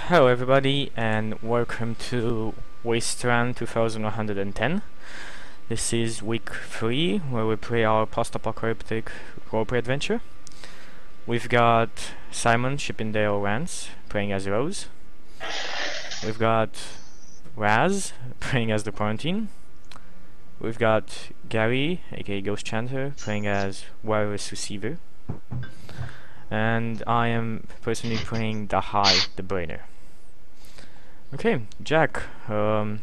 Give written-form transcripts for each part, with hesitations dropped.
Hello everybody and welcome to Wasteland 2110. This is week 3 where we play our post-apocalyptic roleplay adventure. We've got Simon Chippendale Rance playing as Rose. We've got Raz playing as the Quarantine. We've got Gary, aka Ghost Chanter, playing as Wireless Receiver. And I am personally playing Dahai, the Brainer. Okay, Jack, tell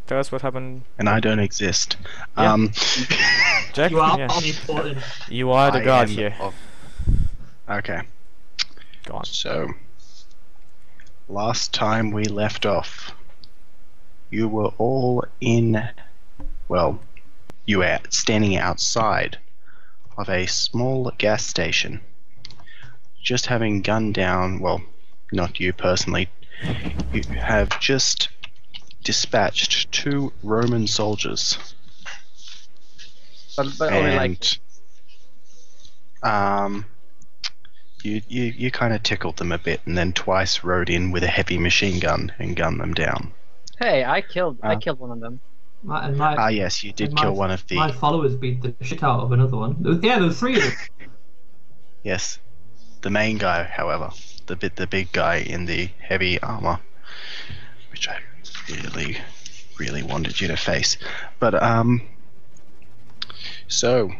us what happened. And I don't exist. Yeah. Jack, You are yeah. omnipotent. You are the god here. Okay. Go on. So, last time we left off, you were all in, well, you were standing outside of a small gas station, just having gunned down, well, not you personally, you have just dispatched 2 Roman soldiers. But only like you kind of tickled them a bit, and then twice rode in with a heavy machine gun and gunned them down. hey, I killed one of them. Yes, you did kill one of the. My followers beat the shit out of another one. Yeah, there were 3 of them. Yes, the main guy, however, the big guy in the heavy armor, which I really wanted you to face. But so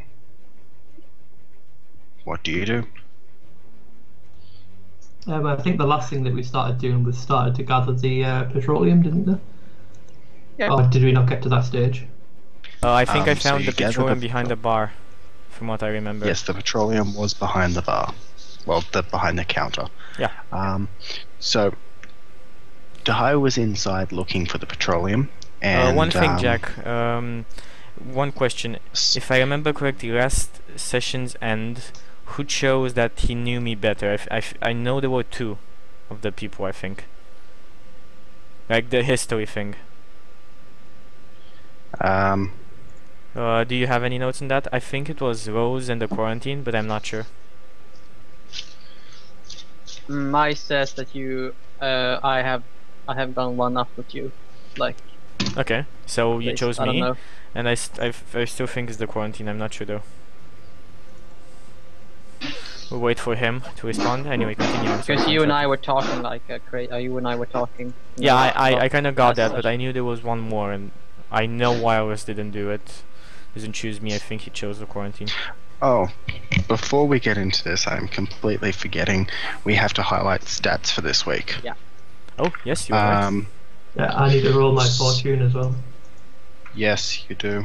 what do you do? I think the last thing that we started doing was started to gather the petroleum, didn't we? Yeah. Or did we not get to that stage? I think I So found you the gather petroleum the- behind the bar, from what I remember. Yes, the petroleum was behind the bar. Well, behind the counter. Yeah. So Dahai was inside looking for the petroleum, and one thing, Jack. One question. If I remember correctly, last session's end, who chose that he knew me better? I know there were 2 of the people, I think. Like the history thing. Do you have any notes on that? I think it was Rose and the quarantine, but I'm not sure. My says that you, I have gone one up with you, like. Okay, so you chose I don't me, know. and I still think it's the quarantine. I'm not sure though. We'll wait for him to respond. Anyway, continue. Because you and I were talking like you and I were talking. Yeah, I kind of got last that, but I knew there was one more, and I know why Iris didn't do it. Doesn't choose me. I think he chose the quarantine. Oh, before we get into this, I'm completely forgetting we have to highlight stats for this week. Yeah. Oh, yes, you're right. Yeah, I need to roll my fortune as well. Yes, you do.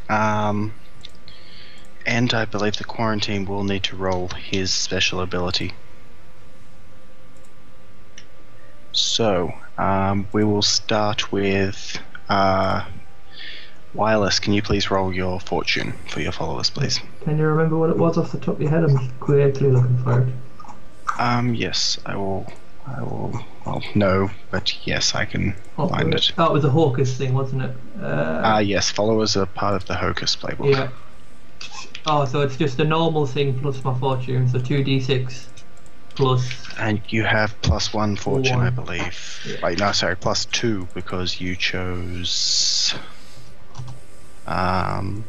And I believe the quarantine will need to roll his special ability. So, we will start with Wireless. Can you please roll your fortune for your followers, please? Can you remember what it was off the top of your head? I'm quickly looking for it. Yes, I will. Well, no, but yes, I can find it. Oh, it was a Hawkers thing, wasn't it? Yes, followers are part of the Hocus playbook. Yeah. Oh, so it's just a normal thing plus my fortune, so 2d6 plus. And you have +1 fortune, I 1. believe. Yeah. Wait, no, sorry, +2 because you chose. Oh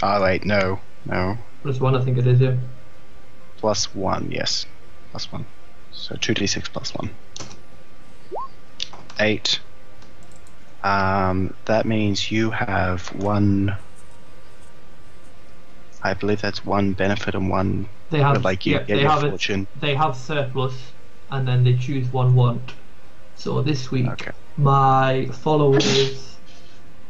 wait, no. +1, I think it is, yeah. +1, yes, +1. So 2d6 +1. 8. That means you have 1. I believe that's 1 benefit and 1. They have, like you yeah, get they your have fortune. They have surplus, and then they choose 1 want. So this week, Okay. my followers,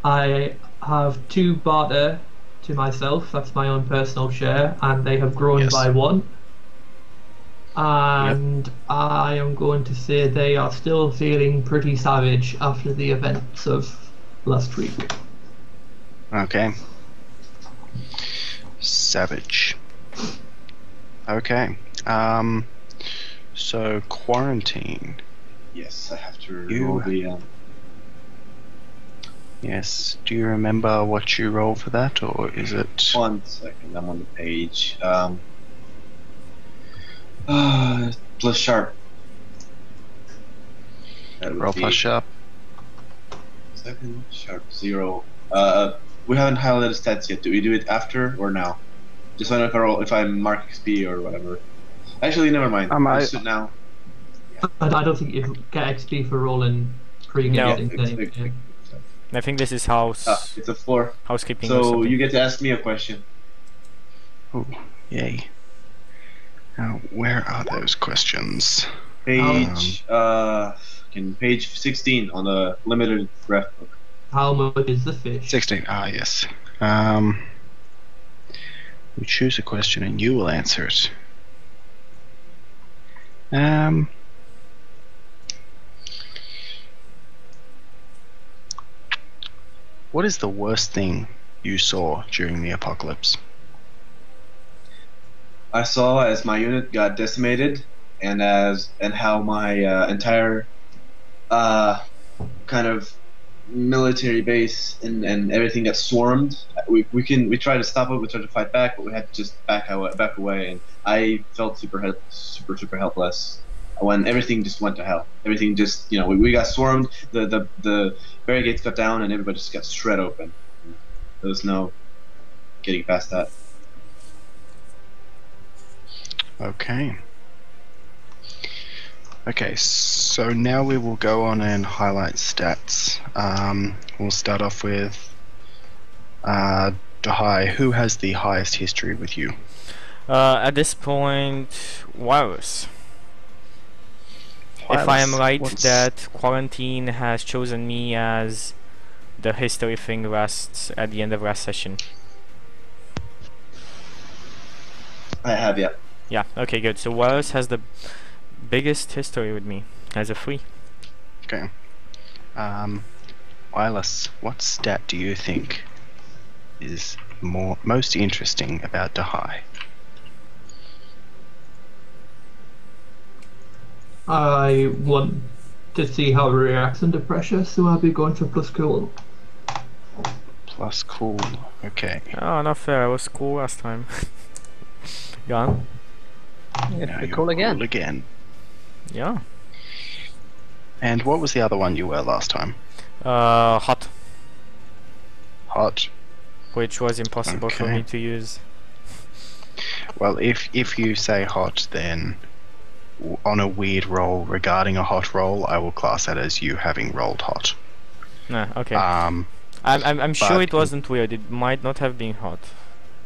I have 2 barter to myself. That's my own personal share, and they have grown Yes. by 1. And I am going to say they are still feeling pretty savage after the events of last week. Okay. Savage. Okay. So quarantine. Yes, I have to You- roll the. Yes. Do you remember what you roll for that, or is it? 1 second, I'm on the page. Plus sharp. That would Roll be plus sharp. Second, sharp 0. We haven't highlighted stats yet. Do we do it after or now? Just wonder if I mark XP or whatever. Actually, never mind. Let's do it now. I don't think you get XP for rolling pre-game No. things anyway. I think this is It's a 4. housekeeping. or So something. you get to ask me a question. Oh, yay. Now, where are those questions? Page, page 16 on the limited ref book. How much is the fish? 16. Ah, yes. You choose a question and you will answer it. Um. What is the worst thing you saw during the apocalypse? I saw as my unit got decimated, and how my entire kind of military base and everything got swarmed. We tried to stop it. We tried to fight back, but we had to just back away. And I felt super helpless when everything just went to hell. Everything just we got swarmed. The barricades got down, and everybody just got shred open. There was no getting past that. Okay. Okay, so now we will go on and highlight stats. We'll start off with Dahai. Who has the highest history with you? At this point, Wireless. If I am right, that Quarantine has chosen me as the history thing at the end of last session. I have, yeah. Yeah, okay, good. So Wireless has the biggest history with me as a 3. Okay. Wireless, what stat do you think is most interesting about Dahai? I want to see how it reacts under pressure, so I'll be going for plus cool. Plus cool. Okay. Oh, not fair. I was cool last time. Gone. Now you're cool again. Cool again. Yeah. And what was the other one you were last time? Hot. Hot. Which was impossible for Okay. me to use. Well, if you say hot, then on a weird roll regarding a hot roll, I will class that as you having rolled hot. Nah, okay. Um, I'm sure but- it wasn't weird. It might not have been hot,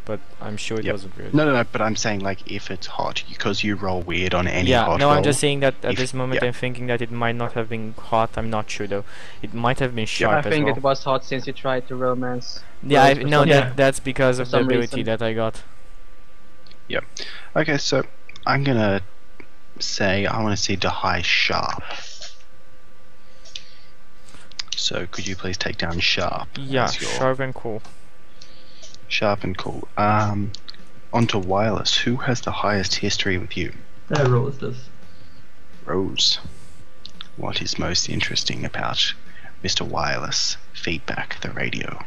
but I'm sure it Yep. wasn't weird. No, but I'm saying like if it's hot, because you roll weird on any Yeah, hot no, roll. I'm just saying that at if- this moment yeah. I'm thinking that it might not have been hot. I'm not sure though. It might have been I sharp as think well. it was hot since you tried to romance. Yeah, Rose for no, some- Yeah. that's because for of the some ability reason. that I got. Okay, so I'm gonna say I want to see Dahai sharp. So could you please take down sharp? Yeah, as your- sharp and cool. Sharp and cool. Onto wireless. Who has the highest history with you? Rose does. Rose. What is most interesting about Mr. Wireless? Feedback, the radio.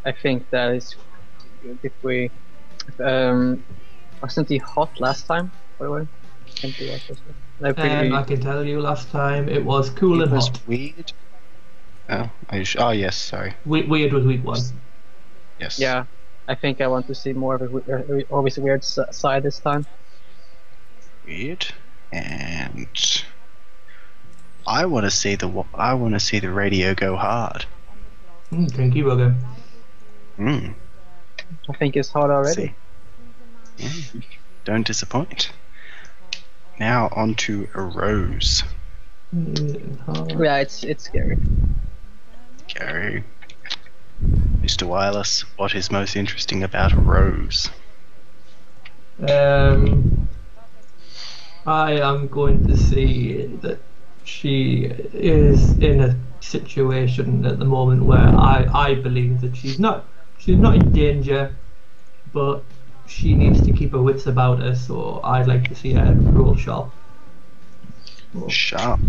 I think that is good if we. Wasn't he hot last time? By the way, can't be hot this one. I can tell you last time it was cool It and was hot. weird. Oh, oh yes, sorry. Weird was week 1. Yes. Yeah, I think I want to see more of a always a weird side this time. Weird. And I want to see the radio go hard. Kinky bugger. Mm. I think it's hot already. See. Yeah. Don't disappoint. Now on to a Rose. Yeah, it's scary. Gary. Mr. Wireless, what is most interesting about a Rose? I am going to say that she is in a situation at the moment where I believe that she's not in danger, but she needs to keep her wits about her, so I'd like to see her roll sharp. Or Sharp.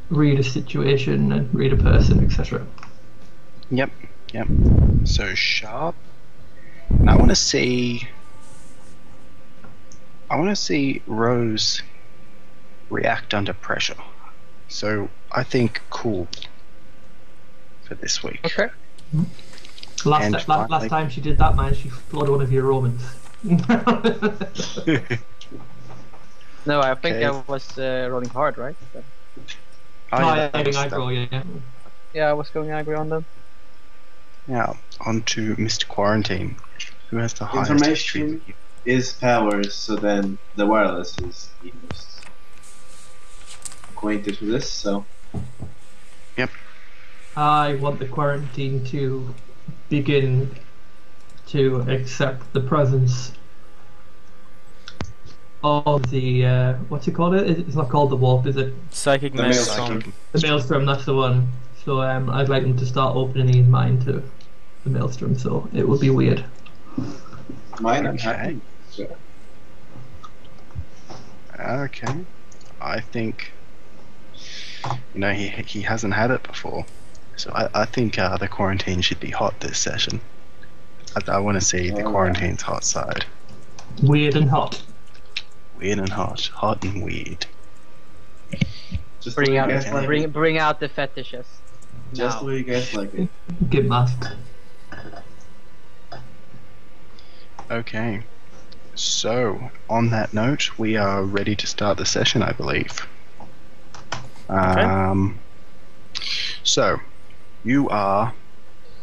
read a situation and read a person, etc. Yep. So sharp. And I want to see Rose react under pressure. So I think cool for this week. Okay. Last finally- time she did that, man, she floored one of your Romans. No, I think Okay. I was rolling hard, right? So, I think aggro, yeah. yeah, I was going aggro on them. Now on to Mr. Quarantine, who has the highest history Information with you. is powers, so then the wireless is the most acquainted with this, so I want the quarantine to begin to accept the presence of the what's it called? It's not called the warp, is it? Psychic The maelstrom. The maelstrom. That's the one. So I'd like them to start opening his mind to the maelstrom. So it would be weird. Mine, I'm happy. So, Okay. I think, he hasn't had it before. So I think the quarantine should be hot this session. I want to see the quarantine's hot side. Weird and hot. Weird and hot. Hot and weird. just Bring the way out, you guys like it. bring out the fetishes. Just the way you guys like it. Good mask. Okay. So, on that note, we are ready to start the session, I believe. So, you are,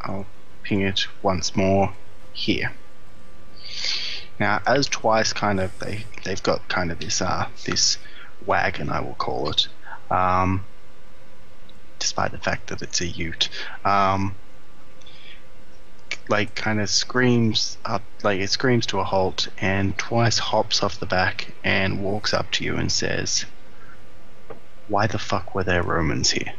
I'll ping it once more, here. Now, as Twice they've got kind of this wagon, I will call it, despite the fact that it's a ute, kind of screams up, it screams to a halt, and Twice hops off the back and walks up to you and says, "Why the fuck were there Romans here?"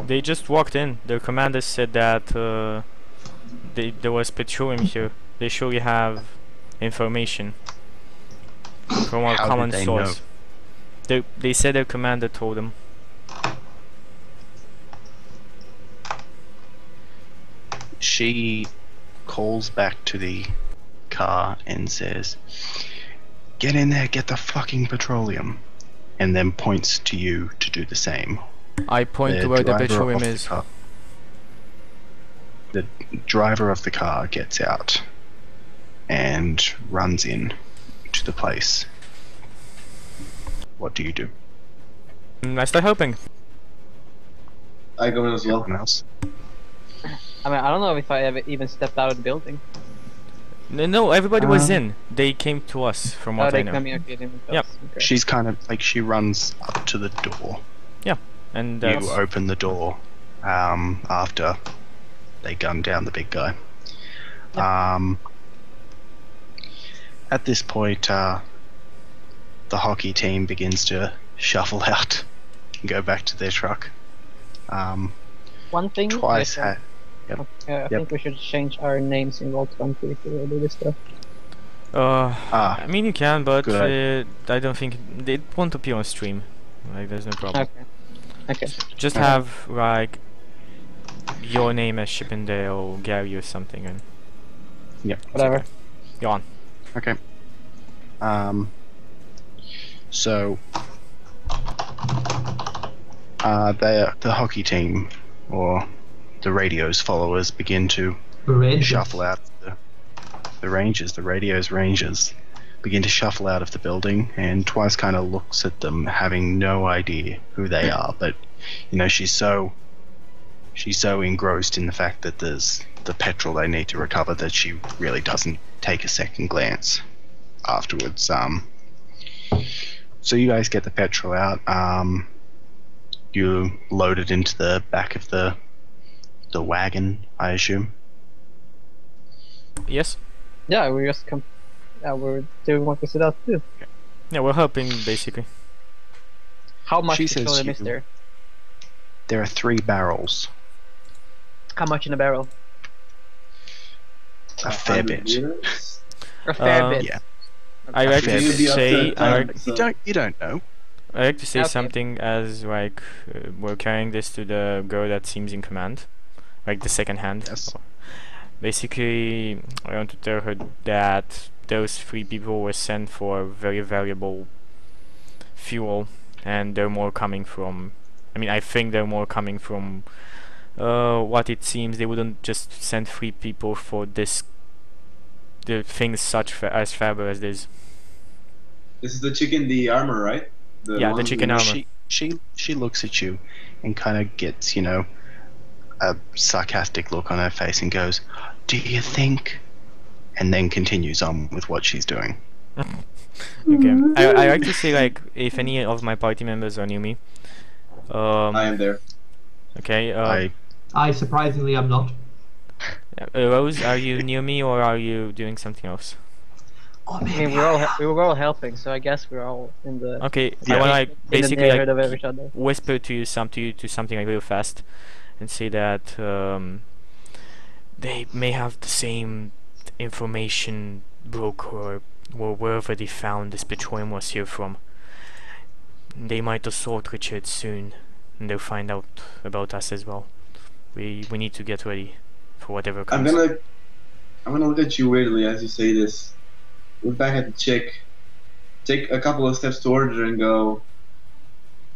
They just walked in. Their commander said that there was petroleum here. They surely have information from our How common did they source. They said their commander told them. She calls back to the car and says, "Get in there, get the fucking petroleum," and then points to you to do the same. I point to where the petroleum is. The driver of the car gets out and runs in to the place. What do you do? I start helping. I go in as well. Anyone else? I mean, I don't know if I ever even stepped out of the building. No, everybody was in. They came to us, from what I know. Communicating with us. Yep. Okay. She's kind of she runs up to the door. And You open the door after they gun down the big guy. At this point, the hockey team begins to shuffle out and go back to their truck. One thing. Twice I Yep. think we should change our names in Roll20 if we will do this stuff. I mean you can, but good. I don't think it won't appear on stream. There's no problem. Okay. Just have your name as Chippendale or Gary or something, and Yep. Whatever. okay. Go on. Okay. So the hockey team, or the radio's followers, begin to shuffle out. The rangers, the radio's rangers, begin to shuffle out of the building, and Twice kind of looks at them, having no idea who they are. But she's so engrossed in the fact that there's the petrol they need to recover that she really doesn't take a second glance afterwards. So you guys get the petrol out. You load it into the back of the wagon, I assume. Yes. Yeah, we just come. Yeah, we're doing what we set out to do. Yeah, we're helping basically. How much She says petroleum is there? There are 3 barrels. How much in a barrel? A fair bit. A fair bit. Yeah. I like to fair bit. say You don't know. I like to say Okay. something as we're carrying this to the girl that seems in command, the second hand. Yes. Basically, I want to tell her that those 3 people were sent for very valuable fuel, and they're more coming from. I think they're more coming from. What it seems, they wouldn't just send 3 people for this. The things as fabulous as this. This is the chicken, the armor, right? Yeah, the chicken armor. She looks at you and kind of gets, a sarcastic look on her face and goes, "Do you think?" And then continues on with what she's doing. Okay. I like to say, if any of my party members are near me. I am there. Okay. I surprisingly am not. Rose, are you near me or are you doing something else? Oh, I maybe mean, we were all helping, so I guess we're all in the Okay, Yeah. I wanna like in the basically neighborhood of like each other. whisper to you something like real fast, and say that they may have the same information broker or wherever they found this petroleum was here from. They might assault Richard soon, and they'll find out about us as well. We need to get ready for whatever comes. I'm gonna look at you weirdly as you say this. Look back at the chick. Take a couple of steps towards her and go,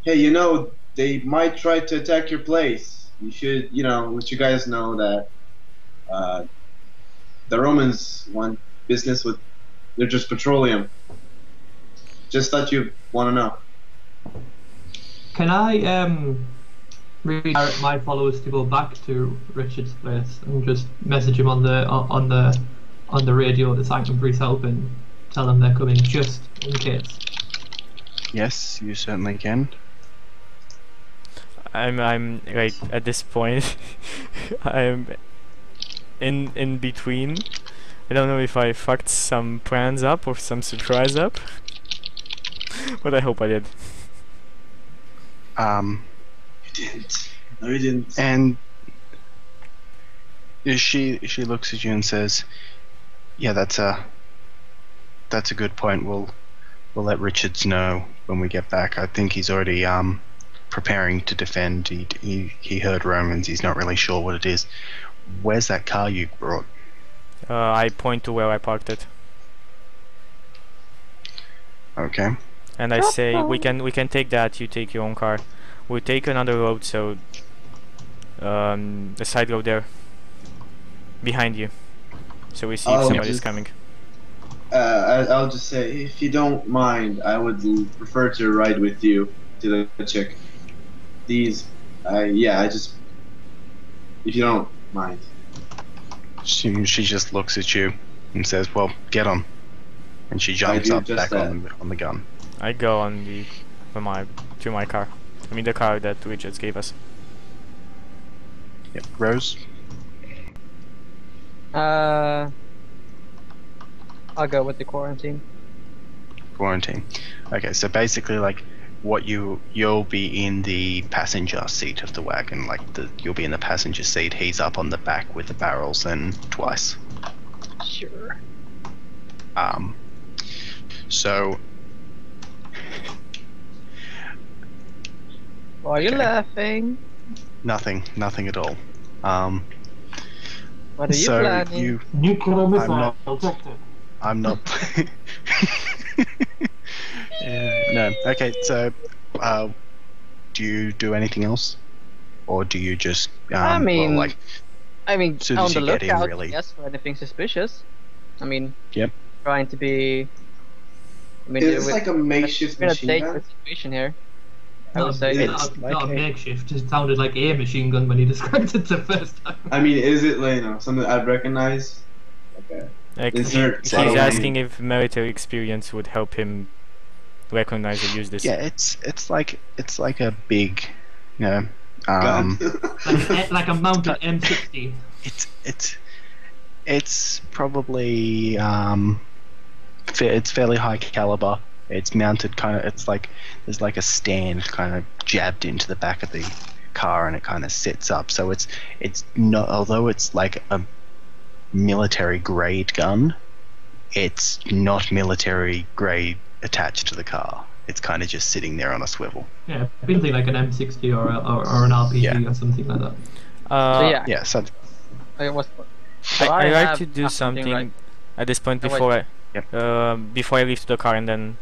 "Hey, you know, they might try to attack your place. You should, you know, let you guys know that the Romans want business with just petroleum. Just thought you'd want to know." Can I redirect my followers to go back to Richard's place and just message him on the radio to thank him for his help and tell them they're coming just in case? Yes, you certainly can. I'm like at this point I'm in between. I don't know if I fucked some plans up or some surprise up, but I hope I did. You didn't. No, you didn't. And she looks at you and says, "Yeah, that's a good point. We'll let Richards know when we get back. I think he's already preparing to defend. He heard Romans. He's not really sure what it is. Where's that car you brought?" I point to where I parked it, Okay. and I say, we can take that. You take your own car. We'll take another road, so the side road there behind you, so we see if somebody's coming. I'll just say, if you don't mind, I would prefer to ride with you to the chick. I just, if you don't mind. She just looks at you and says, "Well, get on." And she jumps do up just back that. on the gun. I go on to my car. I mean the car that Richards gave us. Yep. Rose. I'll go with the quarantine. Quarantine. Okay, so basically, like, what you'll be in the passenger seat of the wagon, like you'll be in the passenger seat. He's up on the back with the barrels and twice. Sure. So Why are you laughing? nothing at all. What are you So planning? Nuclear missile not- detected. I'm not. No. Okay. So, do you do anything else, or do you just? I mean, well, like, soon on as the you get in, lookout, really. yes, for anything suspicious. I mean, Yep. trying to be. I mean, It's like a makeshift we're in a machine dangerous gun. situation here. I would Not, say not, like not a- makeshift. It sounded like a machine gun when he described it the first time. I mean, is it like, you know, something I'd recognize? Okay. Like Insert he's subtle asking if military experience would help him recognize or use this. Yeah, it's like a big, you know, Gun. like a mounted M60. it's probably it's fairly high caliber. It's mounted kind of. It's like there's like a stand kind of jabbed into the back of the car, and it kind of sits up. So it's not. Although it's like a military grade gun, it's not military grade attached to the car. It's kind of just sitting there on a swivel. Yeah, basically like an M60 or an RPG Yeah. or something like that. so. Yeah. Yeah. So I was. I So like have to do something right? at this point Oh, wait. before Yep. before I leave to the car and then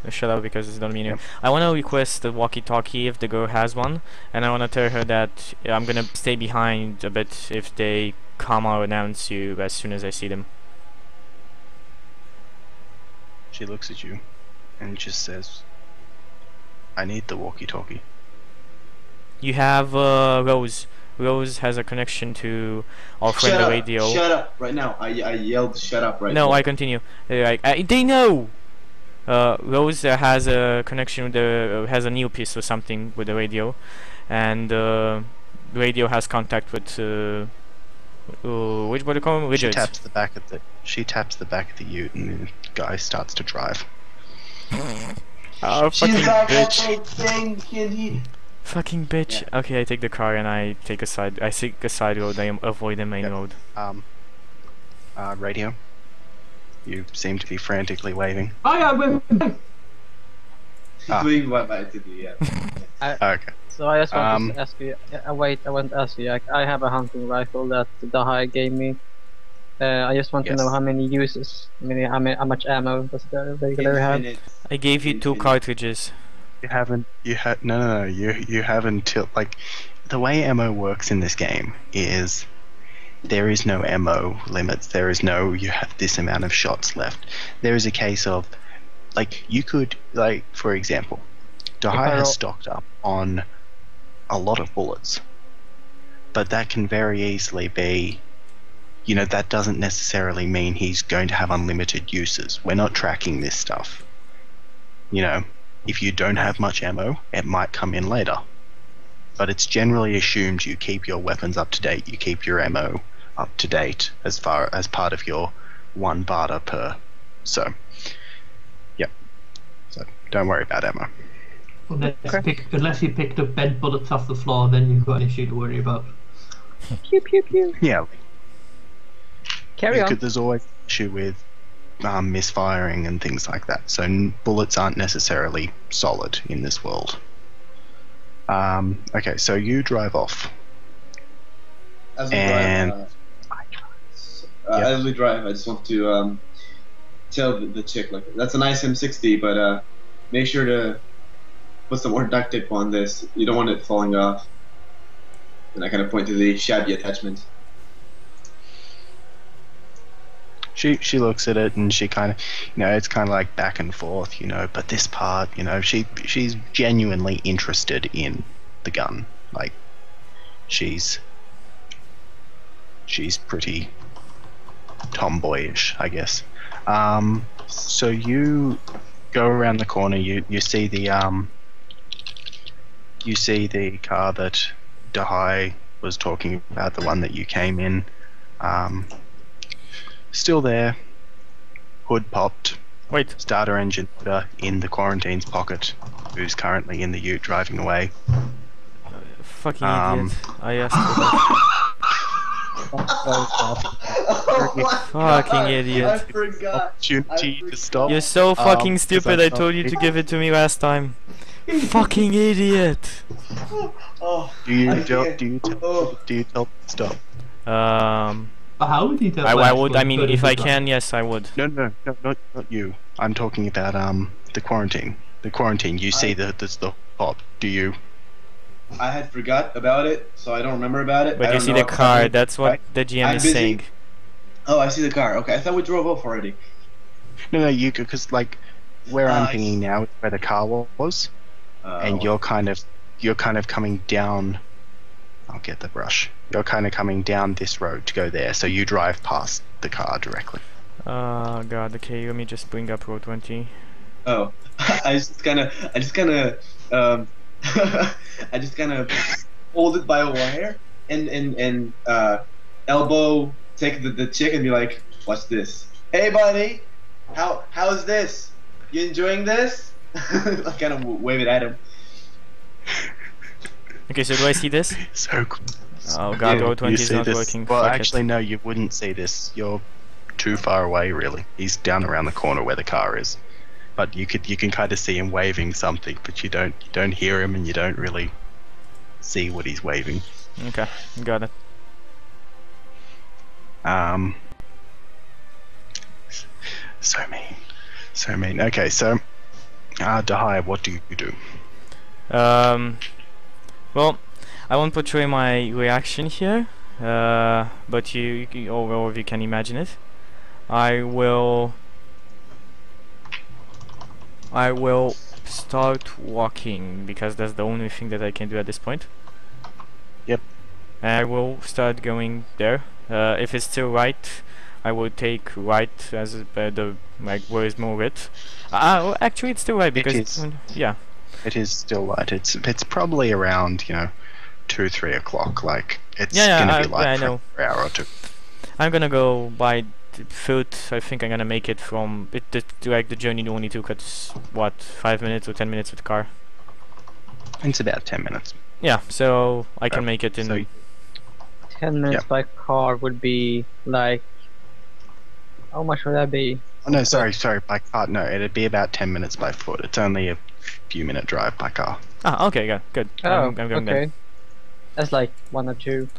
shut up because it's not me. Yep. I want to request the walkie-talkie if the girl has one, and I want to tell her that I'm gonna stay behind a bit if they come. I'll announce you as soon as I see them. she looks at you, and just says, "I need the walkie-talkie." You have Rose. Rose has a connection to our friend the radio. Shut up right now. I yelled shut up right now. No, I continue. They know. Rose has a connection with the has an earpiece or something with the radio, and radio has contact with Which body call? She Widgets. taps the back of the ute, and the guy starts to drive. Oh, fucking She's like that bitch. old thing, kid. Fucking bitch. Okay, I take the car and I take a side. I take a side road. I avoid the main Yep. road. Radio. You seem to be frantically waving. I am. Ah. Doing what I did, yeah. Okay. So I just want to ask you. Wait, I want to ask you. I have a hunting rifle that Dahai gave me. I just want to know Yes. how many uses. How much ammo does the regular have? I gave you 2 cartridges. You haven't. No. You haven't till like the way ammo works in this game is there is no ammo limits. There is no you have this amount of shots left. There is a case of like you could like for example, Dahai has stocked up on a lot of bullets, but that can very easily be. You know, that doesn't necessarily mean he's going to have unlimited uses. We're not tracking this stuff. You know, if you don't have much ammo, it might come in later. But it's generally assumed you keep your weapons up to date, you keep your ammo up to date as far as part of your 1 barter per. So, yep. So, don't worry about ammo. Unless you picked up bent bullets off the floor, then you've got an issue to worry about. Pew pew pew. Yeah. Carry on. There's always an issue with misfiring and things like that. So bullets aren't necessarily solid in this world. Okay, so you drive off. As we And- drive, Yeah. as we drive, I just want to tell the chick like that's a nice M60, but make sure to put some more duct tape on this. You don't want it falling off. And I kind of point to the shabby attachment. She looks at it and she kind of, you know, it's kind of like back and forth, you know. But this part, you know, she's genuinely interested in the gun. Like, she's pretty tomboyish, I guess. So you go around the corner. You see the car that Dahai was talking about, the one that you came in. Still there, hood popped, Wait. starter engine in the quarantine's pocket, who's currently in the ute driving away. Fucking Um, idiot. I asked for that. Fucking idiot. I forgot. Opportunity to stop. You're so fucking 'cause stupid. I I told you to give it to me last time. Fucking idiot. Oh, Do you I tell? can't. Do you tell? Oh. Do you tell? Stop. How would you tell? I would. I mean, if I can, yes, I would. No, not you. I'm talking about the quarantine. The quarantine. You see the pop. Do you? I had forgot about it, so I don't remember about it. I But you don't see know the car. exactly- That's what Right. the GM I'm is busy. saying. Oh, I see the car. Okay, I thought we drove off already. No, you because like where I'm I thinking see. now is where the car was, and well, you're kind of coming down. I'll get the brush. You're kind of coming down this road to go there, so you drive past the car directly. God. Okay, let me just bring up road 20. Oh, I just kind of hold it by a wire and elbow take the chick and be like, "What's this? Hey, buddy, how's this? You enjoying this?" I kind of wave it at him. Okay, so do I see this? So cool. Oh god, Yeah, road 20 you is see not this- working. Well, Fuck actually, it. no, you wouldn't see this. You're too far away, really. He's down around the corner where the car is, but you can kind of see him waving something, but you don't hear him, and you don't really see what he's waving. Okay, got it. So mean. Okay, so Dahai, what do you do? Well, I won't portray my reaction here, but or if you can imagine it, I will start walking because that's the only thing that I can do at this point. Yep. And I will start going there. If it's still right, I will take right as the like where is more width. Well, actually, it's still right because is. Yeah. It is still light. It's probably around 2-3 o'clock. Like It's Yeah, gonna yeah, be like I for know. an hour or two. I'm gonna go buy food. I think I'm gonna make it from it. Like the journey only took us what 5 minutes or 10 minutes with the car. It's about 10 minutes. Yeah, so I can make it in. So 10 minutes Yeah. by car would be like. How much would that be? oh, no, sorry, by car. No, it'd be about 10 minutes by foot. It's only a few minute drive by car. Okay, good. Oh, I'm going okay. then. That's like 1 or 2.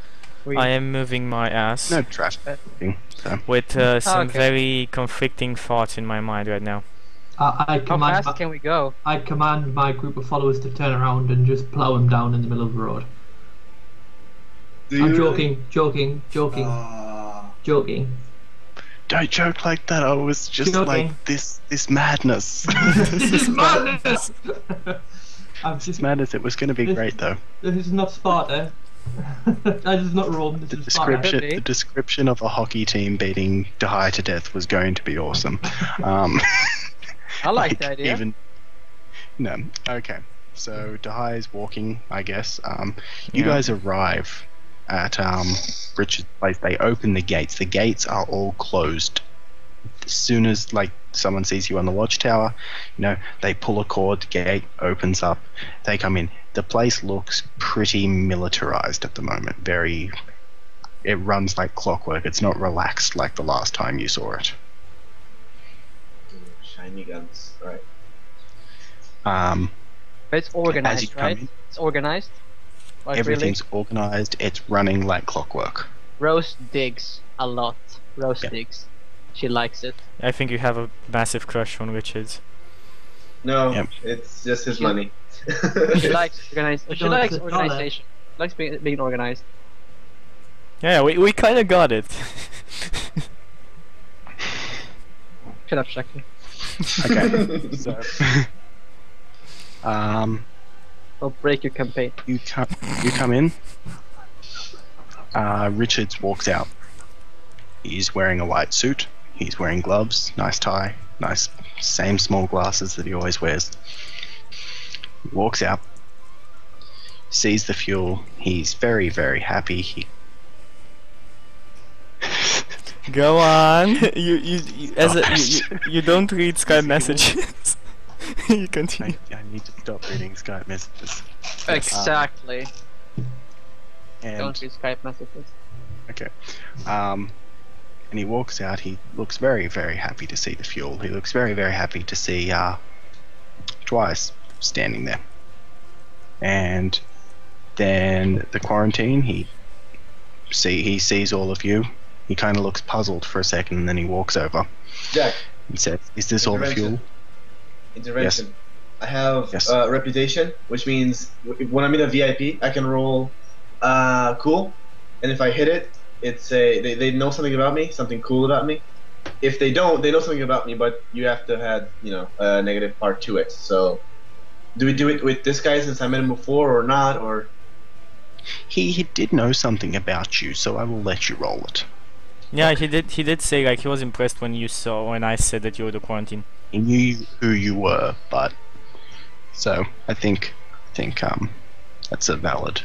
3. I am moving my ass No traffic. So with some okay. very conflicting thoughts in my mind right now. I How command. fast can we go? I command my group of followers to turn around and just plow him down in the middle of the road. Do you I'm really? joking. don't joke like that. I was just Joking. like this madness. This is madness! I'm This just madness. It was going to be This- great though. This is not Sparta. This is not Rome. This The is Sparta. Really? description of a hockey team beating Dahai to death was going to be awesome. I like the idea. Even no, okay. So Dahai is walking, I guess. You Yeah. guys arrive at Richard's place. They open the gates. The gates are all closed. As soon as like someone sees you on the watchtower, they pull a cord. The gate opens up. They come in. The place looks pretty militarized at the moment. It runs like clockwork. It's not relaxed like the last time you saw it. Shiny guns. Right. Um, But it's organized, as you come right? in, It's organized. Like everything's really? organized. It's running like clockwork. Rose digs a lot. Rose Yeah. digs. She likes it. I think you have a massive crush on Richards. No, Yep. it's just his She- money. She likes organized. She No, likes it's a organization. She likes being organized. Yeah, we kind of got it. Shut up, Shaki. Okay. So, I'll break your campaign. you come in. Richards walks out. He's wearing a white suit. He's wearing gloves, nice tie, nice same small glasses that he always wears. He walks out, sees the fuel. He's very, very happy. He Go on. You don't read Skype messages. You continue. I need to stop reading Skype messages. Exactly. And Don't read Skype messages. okay. And he walks out. He looks very, very happy to see the fuel. He looks very, very happy to see Twice standing there. And then the quarantine. He sees all of you. He kind of looks puzzled for a second, and then he walks over Jack, and says, "Is this all the fuel?" intervention. I have Yes. reputation, which means when I'm in a VIP, I can roll cool, and if I hit it, it's they know something about me, something cool about me. If they don't, they know something about me, but you have to have a negative part to it. So, do we do it with this guy since I met him before, or not, or? He did know something about you, so I will let you roll it. Yeah, he did say like he was impressed when I said that you were the quarantine. He knew who you were, but so I think that's a valid.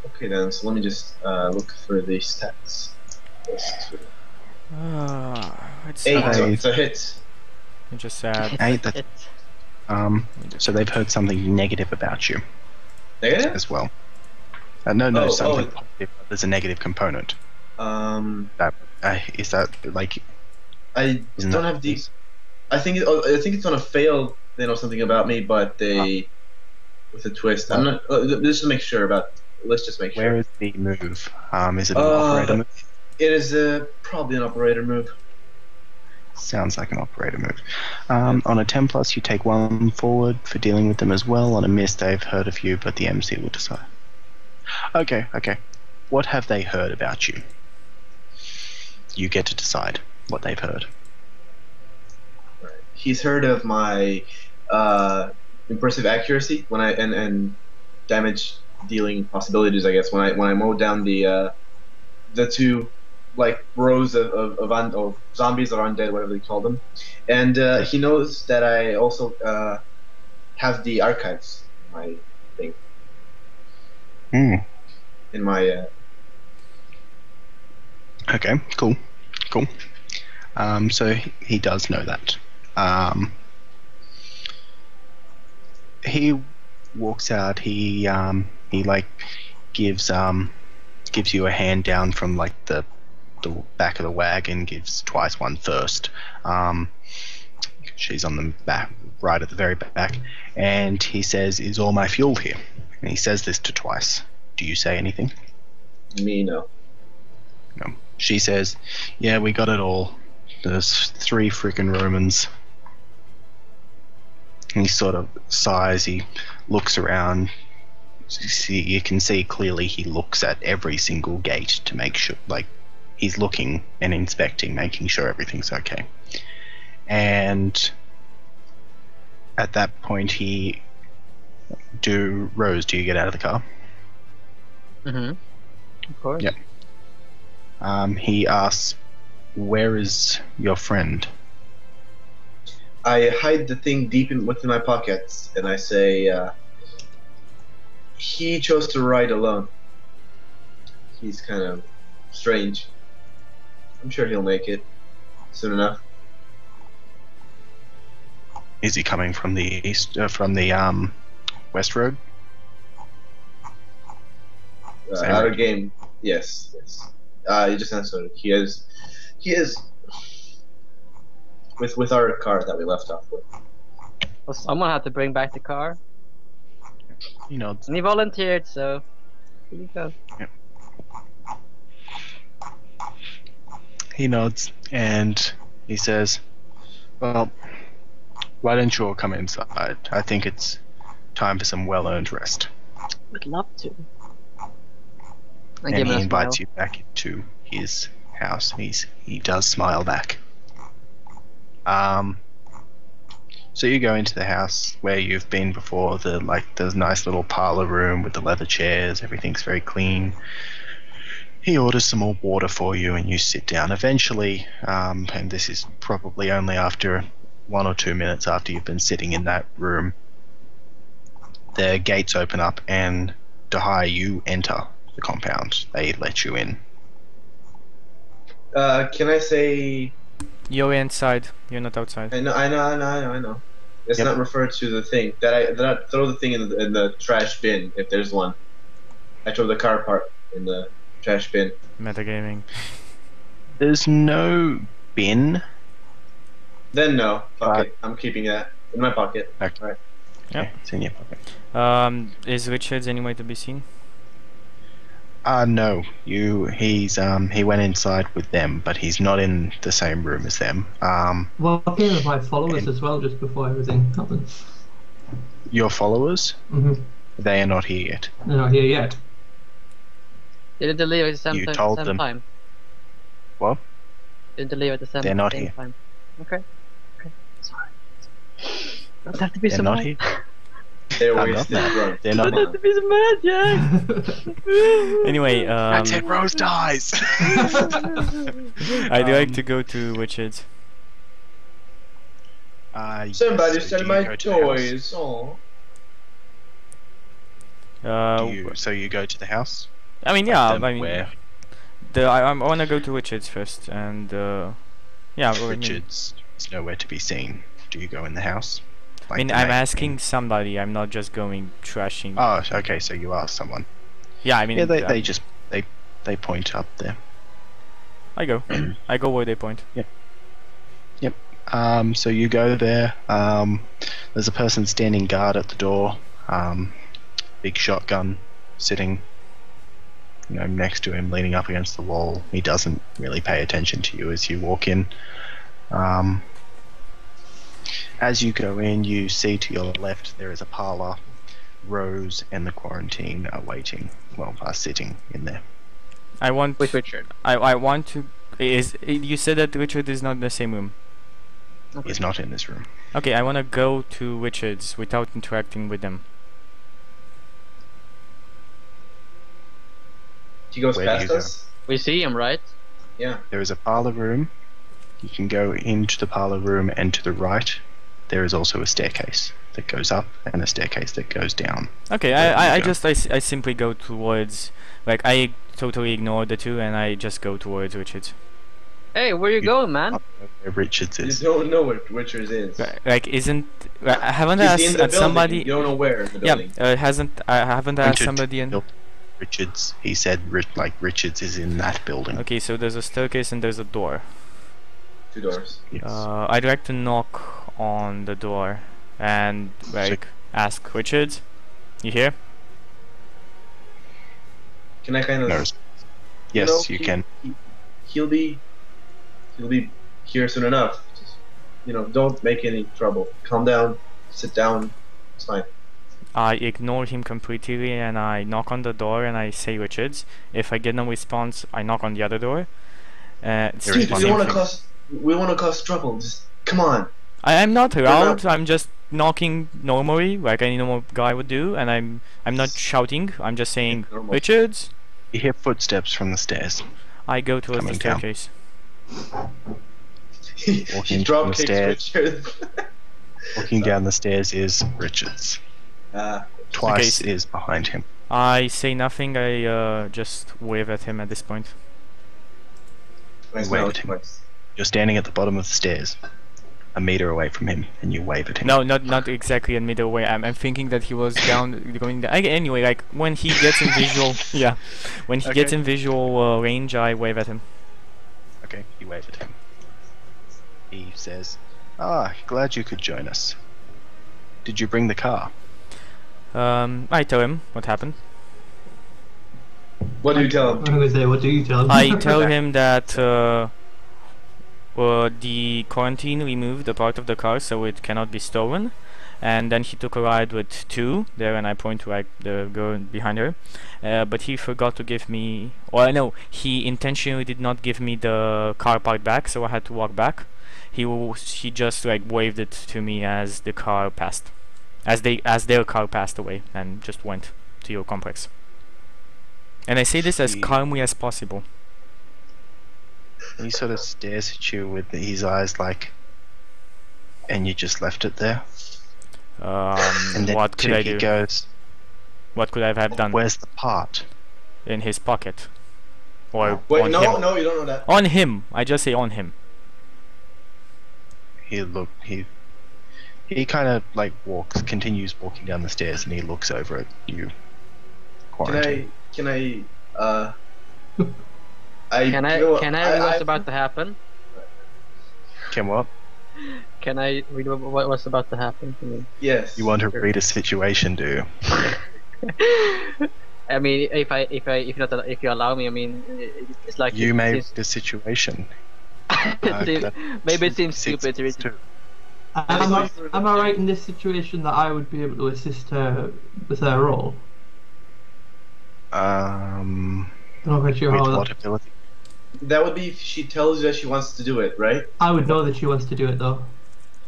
Okay then, so let me just look for the stats. It's 8, sad. so it's a hit. I'm just sad. Hey, that, so they've heard something negative about you Negative? as well. No, Oh, something oh. positive. But there's a negative component. I Is that like? Isn't don't that have the. obvious? I think it's on a fail. They know something about me, but they with a twist. I'm not. Just to make sure about. Let's just make sure. Where is the move? Is it an operator move? It is probably an operator move. Sounds like an operator move. On a 10 plus, you take 1 forward for dealing with them as well. On a miss, they've heard of you, but the MC will decide. Okay. What have they heard about you? You get to decide what they've heard. Right. He's heard of my impressive accuracy when and damage dealing possibilities. I guess when I mowed down the 2 like rows of zombies or undead, whatever they call them, and he knows that I also have the archives. My thing. in my. Okay, cool. So he does know that. He walks out. He like gives you a hand down from like the back of the wagon. Gives Twice one first. She's on the back, right at the very back, and he says, "Is all my fuel here?" And he says this to Twice. Do you say anything? Me, no. No. She says, "Yeah, we got it all. There's 3 freaking Romans." And he sort of sighs. He looks around. You can see clearly he looks at every single gate to make sure, like, he's looking and inspecting, making sure everything's okay. And at that point, Rose, do you get out of the car? Of course. Yep. He asks, "Where is your friend?" I hide the thing deep within my pockets, and I say, he chose to ride alone. He's kind of strange. I'm sure he'll make it soon enough. Is he coming from the east, from the west road? Outer game, yes. You just answered. He is with our car that we left off with. Well, someone had to bring back the car. He nods. And he volunteered, so here you go. Yep. He nods and he says, "Well, why don't you all come inside? I think it's time for some well-earned rest." Would love to. And he invites you back into his house. He does smile back. So you go into the house where you've been before. There's a nice little parlor room with the leather chairs. Everything's very clean. He orders some more water for you, and you sit down. Eventually, and this is probably only after 1 or 2 minutes after you've been sitting in that room, the gates open up, and Dahai, you enter the compound. They let you in. Can I say? You're inside. You're not outside. I know. It's Yep. not referred to the thing that I throw the thing in the trash bin if there's one. I throw the car part in the trash bin. Metagaming. There's no bin. Then no, fuck it. I'm keeping that in my pocket. Okay. Right. Yep. It's in your pocket. Is Richards anywhere to be seen? No. He went inside with them, but he's not in the same room as them. Well, I came with my followers as well just before everything happened. Your followers? Mm-hmm. They are not here yet. They're not here yet. Did it leave at the same, You told same them. time? What? Did it leave at the same, They're not same here. time? Okay. Sorry. Don't have to be They're so not mad. here. They're I'm wasted not. drunk. They're not Don't here. have to be so mad, Jack. Anyway, That's it. Rose dies. I'd like to go to Richards. Somebody so stole do you my go to the house? toys. Oh. So you go to the house? I mean, yeah. Them I mean, where? I want to go to Richards first, and yeah. well, I mean- Richards is nowhere to be seen. Do you go in the house? I mean, the I'm main asking thing? somebody. I'm not just going trashing. Oh, okay. So you ask someone. Yeah, I mean, Yeah, they just they point up there. I go. I go where they point. So you go there. There's a person standing guard at the door. Big shotgun sitting, next to him, leaning up against the wall. He doesn't really pay attention to you as you walk in. As you go in, you see to your left there is a parlor. Rose and the quarantine are waiting. Well, are sitting in there. I want. With Richard. I want to. You said that Richard is not in the same room. Okay. He's not in this room. Okay, I want to go to Richards without interacting with them. He goes Where do past you go? us. We see him, right? Yeah. There is a parlor room. You can go into the parlor room, and to the right there is also a staircase. that goes up and a staircase that goes down. Okay, Where I you go. I simply go towards, like, I totally ignore the two and I just go towards Richards. Hey, where you You- going, man? Where Richards You is. don't know where Richards is. Like, isn't haven't I He's asked in the building. somebody? You don't know where in the Yeah, building. haven't I haven't I asked somebody in? Richards. He said Richards is in that building. Okay, so there's a staircase and there's a door. 2 doors. Yes. I'd like to knock on the door and like ask Richards, you here? Can I kind of? No. Yes, know, you can. He'll be here soon enough. Just, don't make any trouble. Calm down. Sit down. It's fine. I ignore him completely and I knock on the door and I say Richards. If I get no response, I knock on the other door. It's There is the Dude, same we want thing. to cause trouble. Just come on. I'm not loud. not- I'm just knocking normally, like any normal guy would do, and I'm not shouting. I'm just saying Normal. Richards. You hear footsteps from the stairs. I go towards the Coming down. staircase. he Walking drop down the kicks stairs. Richard. Walking down the stairs is Richards. Twice Okay, is behind him. I say nothing. I just wave at him at this point. Nice Wait, knowledge Tim. points. You're standing at the bottom of the stairs, a meter away from him, and you wave at him. No, not exactly in middle way. I'm thinking that he was going down. Anyway, like when he gets in visual, yeah, when he gets Okay. in visual range, I wave at him. Okay, you wave at him. He says, glad you could join us. Did you bring the car? I tell him what happened. What do you tell I'm him? gonna say, what do you tell him? I tell him that the quarantine removed a part of the car so it cannot be stolen, and then he took a ride with two there, and I point to like the girl behind her, but he forgot to give me, or no, he intentionally did not give me the car part back, so I had to walk back. He just like waved it to me as the car passed, as their car passed away and just went to your complex. And I say this as He- calmly as possible. He sort of stares at you with his eyes like, and you just left it there? And then What could I he do? goes, What could I have done? where's the part? In his pocket, or Wait, on no, him? no, you don't know that. On him. I just say on him. He kind of like continues walking down the stairs, and he looks over at you. Quarantine. Can I Can I read what's about to happen? Can what? Can I read what's about to happen to me? Yes. You want to read a situation, do you? I mean, if you allow me, I mean, it's like You it may seems- read a situation. maybe it seems stupid to read. Too. Am I right in this situation that I would be able to assist her with her role? Um, I'm not quite sure with how what that. ability? That would be if she tells you that she wants to do it, right? I would know that she wants to do it though.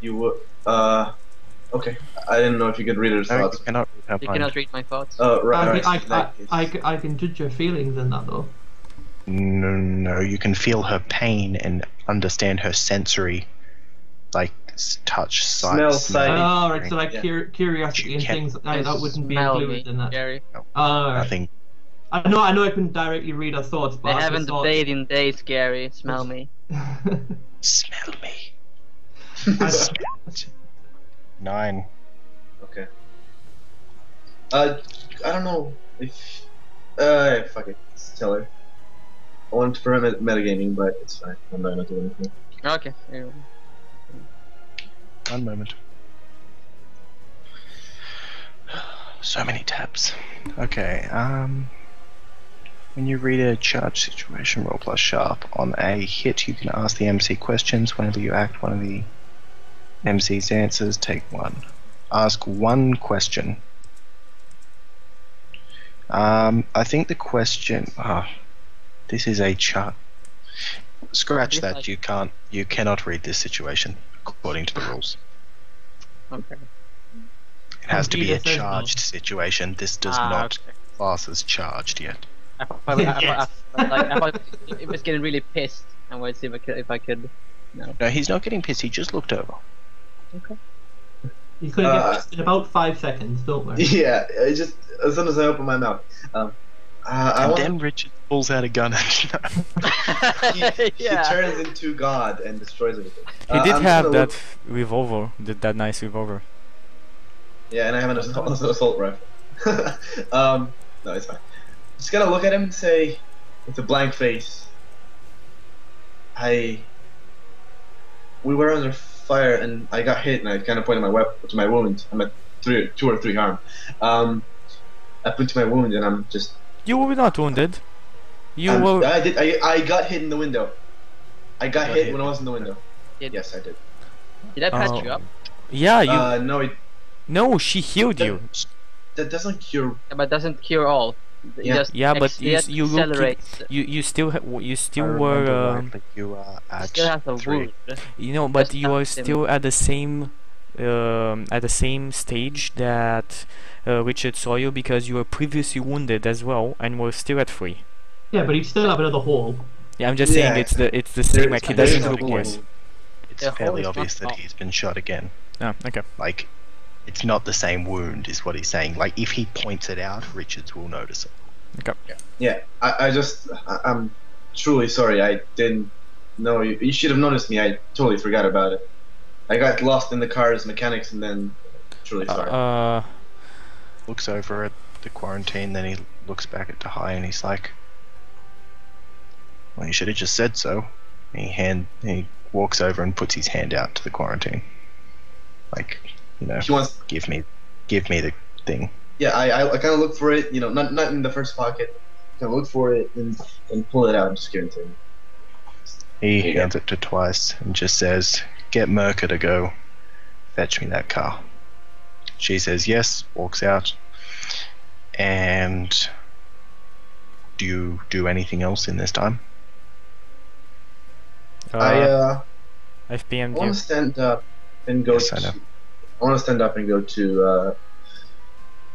You would. Okay. I didn't know if you could read her No, you thoughts. cannot read her You mind. cannot read my thoughts. Oh, right. I, right. can, In that case. I can judge her feelings in that though. No, you can feel her pain and understand her sensory, like touch, sight, Smell, sight. Oh, right. So like Yeah. curiosity and can- things like that wouldn't be Smell included me, in that. Gary. Oh, right. nothing. I know I couldn't directly read her thoughts, but They I haven't just thought- bathed in days, Gary. Smell me. Smell me. I- 9. Okay. I don't know if. Fuck it. Just tell her. I want to prevent metagaming, but it's fine. I'm not gonna do anything. Okay. Anyway. 1 moment. So many tabs. Okay, when you read a charge situation, roll plus sharp. On a hit, you can ask the MC questions. Whenever you act one of the MC's answers, take 1. Ask 1 question. I think the question. This is a chart. Scratch that. You cannot read this situation according to the rules. Okay. It has to be a Computer says no. charged situation. This does Ah, not okay. class as charged yet. I thought it was getting really pissed. I wanted to see if I could. No. No, he's not getting pissed. He just looked over. Okay. He's going to get dressed in about 5 seconds, don't worry. Yeah, it's just as soon as I open my mouth. Then Richard pulls out a gun and he turns into God and destroys everything. He did have that revolver, that nice revolver. Yeah, and I have an assault rifle. No, it's fine. Just gotta look at him and say, with a blank face, we were under fire and I got hit and I kind of pointed my weapon to my wound. I'm at 2 or 3 harm. I point to my wound and I'm just. You were not wounded. You were. I did. I got hit in the window. I got hit when I was in the window. Yes, I did. Did I patch you up? Yeah, you. No. No, she healed you. That doesn't cure. Yeah, but doesn't cure all. Yeah, but you still were. You are at still has a 3. wound. You know, but you are still at the same stage that Richard saw you, because you were previously wounded as well, and were still at 3. Yeah, but he'd still have another hole. Yeah, I'm just saying it's the same. Like, he doesn't look worse. It's fairly obvious that he's been shot again. Oh, okay. Like, it's not the same wound, is what he's saying. Like, if he points it out, Richards will notice it. Okay. Yeah, I'm truly sorry. I didn't know. You should have noticed me. I totally forgot about it. I got lost in the car's mechanics and then truly sorry. Looks over at the quarantine, then he looks back at Tahai and he's like, well, you should have just said so. He walks over and puts his hand out to the quarantine. Like, you know, he wants, give me the thing. Yeah, I kind of look for it, you know, not in the first pocket. Kind of look for it and pull it out and just give it to him. He hands it to Twice and just says, get Merca to go fetch me that car. She says yes, walks out. And do you do anything else in this time? I FPM. want to stand up and go. Yes, I know. I want to stand up and go to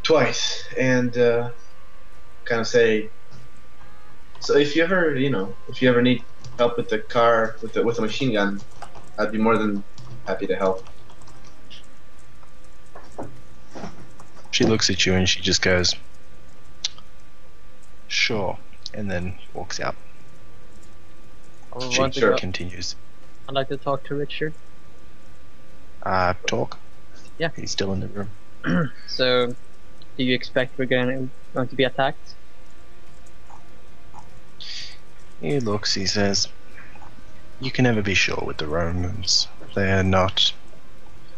Twice and kind of say. So if you ever, need help with the car with a machine gun, I'd be more than happy to help. She looks at you and she just goes, sure, and then walks out. She continues. I'd like to talk to Richard. Talk? Yeah. He's still in the room. So, do you expect we're going to be attacked? He looks, he says, you can never be sure with the Romans. They are not.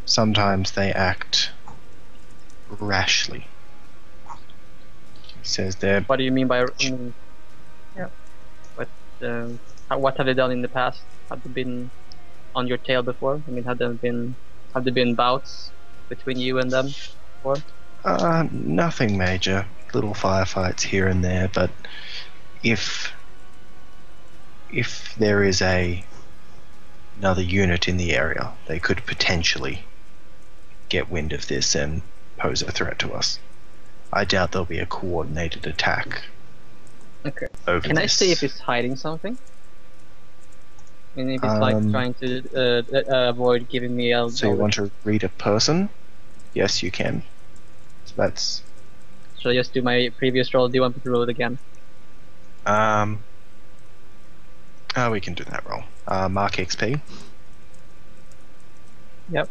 Sometimes they act rashly. He says they're. What do you mean by? Yeah. But what have they done in the past? Have they been on your tail before? I mean, have there been bouts between you and them before? Nothing major. Little firefights here and there, but if there is another unit in the area, they could potentially get wind of this and pose a threat to us. I doubt there'll be a coordinated attack. Okay. Can I see if he's hiding something? I mean, if he's like trying to avoid giving me a. So you want to read a person? Yes, you can. So that's. Should I just do my previous roll? Do you want me to roll it again? We can do that roll. Mark XP. Yep.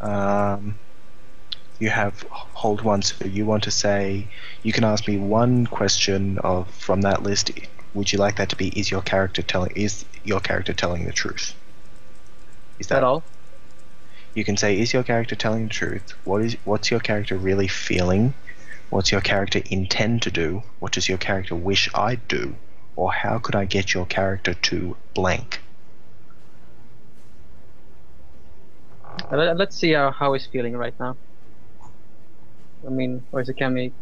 You have hold one, so you want to say, you can ask me one question from that list. Would you like that to be, is your character telling the truth? Is that all? You can say, is your character telling the truth? What's your character really feeling? What's your character intend to do? What does your character wish I'd do? Or how could I get your character to blank? Let's see how he's feeling right now. I mean, or is it can we?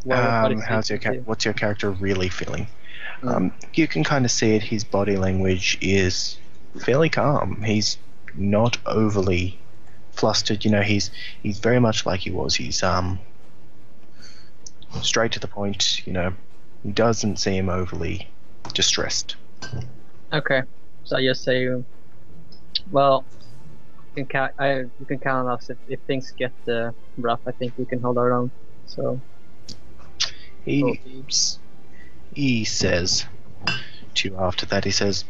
What's your character really feeling? You can kind of see it. His body language is fairly calm. He's not overly flustered. You know, he's very much like he was. He's straight to the point. You know, he doesn't seem overly distressed. Okay, so I just say, well, can count. You can count on us if things get rough. I think we can hold our own. So He says to you after that. He says,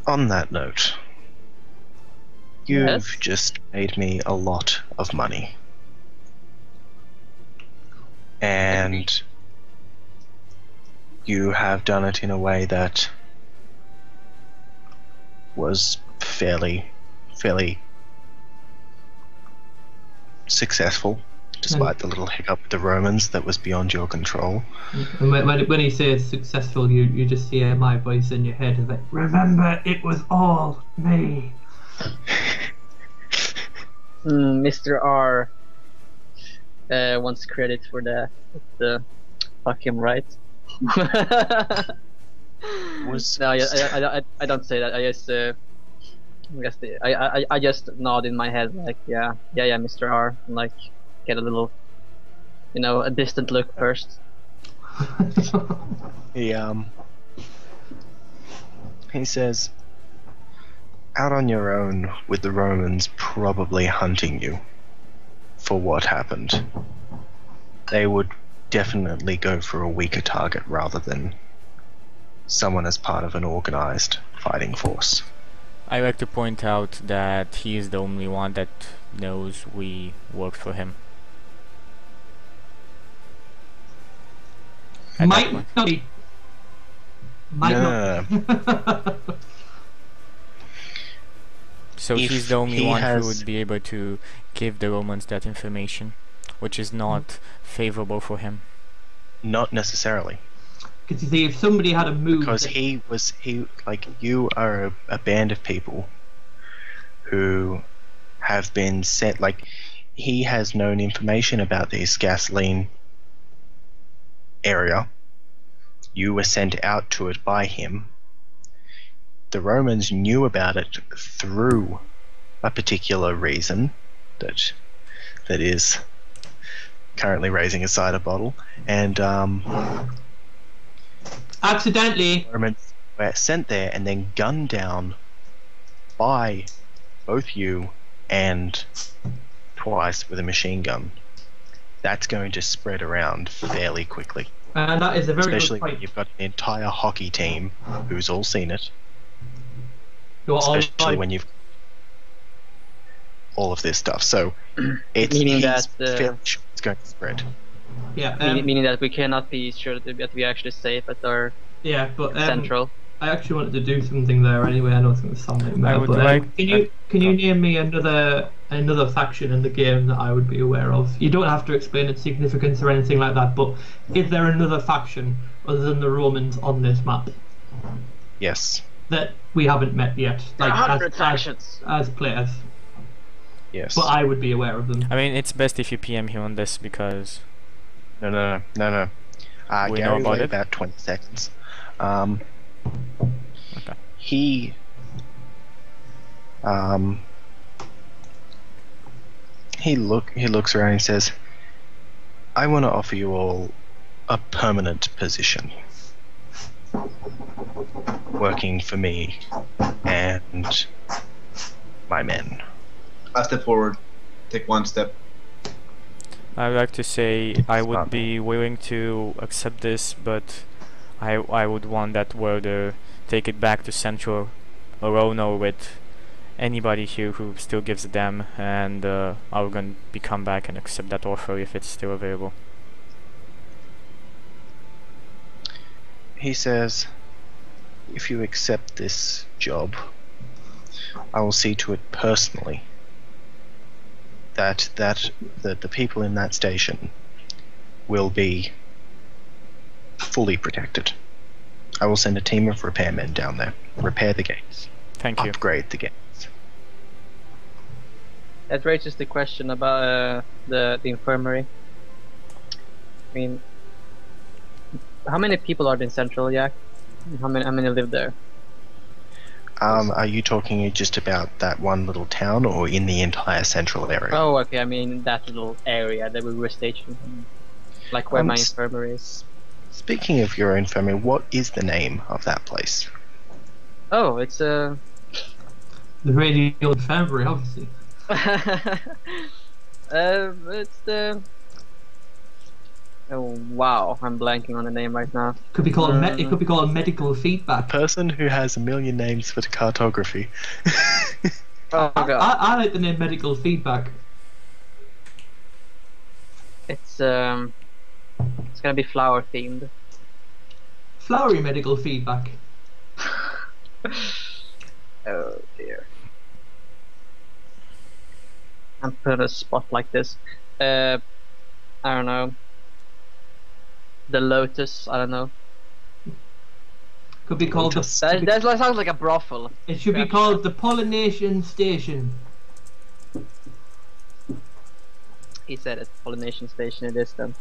"On that note, you've Yes? just made me a lot of money, and you have done it in a way that was fairly successful, despite the little hiccup with the Romans that was beyond your control." And when he says successful, you just hear my voice in your head of like, remember, it was all me. Mr. R wants credit for that. Fuck him, right? No, I don't say that. I just nod in my head like, yeah, Mr. R, and like get a little, a distant look first. He says, "Out on your own with the Romans probably hunting you for what happened, they would definitely go for a weaker target rather than someone as part of an organized fighting force." I like to point out that he is the only one that knows we worked for him. At that Might point. not be. Might No. not. So If he's the only he one has- who would be able to give the Romans that information, which is not favorable for him. Not necessarily, Because you see, if somebody had a move, because that- you are a band of people who have been sent, he has known information about this gasoline area. You were sent out to it by him. The Romans knew about it through a particular reason that is currently raising a cider bottle, and accidentally. Romans were sent there and then gunned down by both you and twice with a machine gun. That's going to spread around fairly quickly, And that is a very especially good when point. you've got an entire hockey team who's all seen it. You're all Especially right. when you've all of this stuff. So Meaning he's that, fairly sure it's going to spread. Yeah, Meaning that we cannot be sure that we are actually safe at our yeah, but central. I actually wanted to do something there anyway. I know it's going to sound like I mad, would but like- can you name me another faction in the game that I would be aware of? You don't have to explain its significance or anything like that, but is there another faction other than the Romans on this map Yes. that we haven't met yet? There are 100 as factions. players, Yes. but I would be aware of them. I mean, it's best if you PM him on this because No. We Gary, know about wait it? about 20 seconds. Okay. He looks around and says, "I want to offer you all a permanent position, working for me and my men." I step forward. Take one step. I would like to say I would Fine. be willing to accept this, but I would want that word take it back to Central alone or with anybody here who still gives a damn, and I'm gonna come back and accept that offer if it's still available. He says, "If you accept this job, I will see to it personally that the people in that station will be fully protected. I will send a team of repairmen down there, repair the gates, Thank you. upgrade the gates." That raises the question about the infirmary. I mean, how many people are in Central, Jack? How many live there? Are you talking just about that one little town or in the entire central area? Oh, okay. I mean that little area that we were stationed in, like where my s- infirmary is. Speaking of your infirmary, what is the name of that place? Oh, it's The radio infirmary, obviously. It's the. Oh wow, I'm blanking on the name right now. Could be called it could be called medical feedback. Person who has a million names for the cartography. Oh god. I like the name medical feedback. It's gonna be flower themed. Flowery medical feedback. Oh dear. I'm put on a spot like this. I don't know. The Lotus, I don't know. Could be called That sounds like a brothel. It should be called the Pollination Station. He said it. Pollination Station it is then.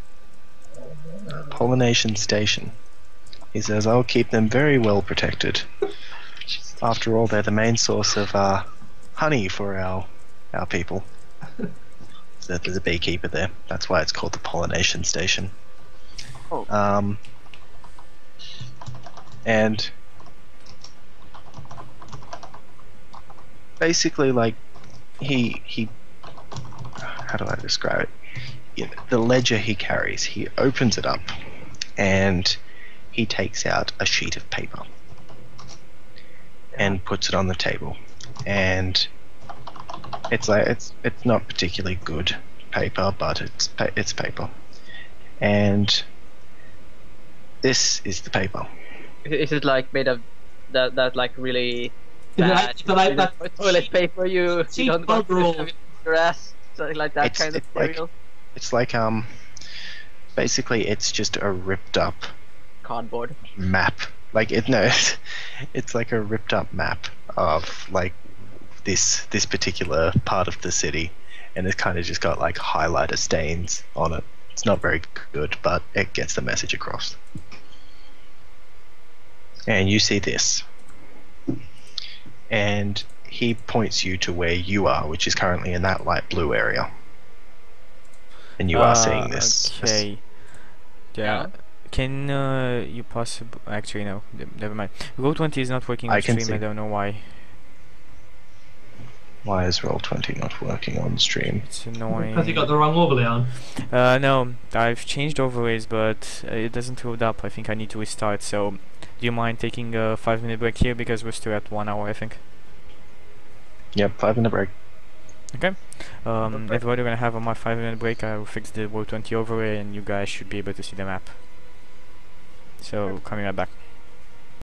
Pollination Station. He says, I'll keep them very well protected. After all, they're the main source of honey for our people. So there's a beekeeper there. That's why it's called the Pollination Station. Oh. And basically, like, he how do I describe it? Yeah, the ledger he carries, he opens it up and he takes out a sheet of paper and puts it on the table, and it's like it's not particularly good paper, but it's paper, and this is the paper. Is it like made of that like really Like that toilet paper you don't want to have in your ass, something like that kind of material? It's like basically it's just a ripped up Cardboard map. Like it's like a ripped up map of like this particular part of the city, and it's kind of just got like highlighter stains on it. It's not very good, but it gets the message across. And you see this, and he points you to where you are, which is currently in that light blue area, and you are seeing this. Okay. Yeah. Can you possibly... Actually, no. Never mind. Roll20 is not working on stream. I don't know why. Why is Roll20 not working on stream? It's annoying. Because you got the wrong overlay on. No. I've changed overlays, but it doesn't load up. I think I need to restart. So, do you mind taking a 5-minute break here? Because we're still at 1 hour, I think. Yep, 5-minute break. Okay. Everybody gonna have my 5-minute break. I will fix the Roll20 overlay, and you guys should be able to see the map. So, coming right back.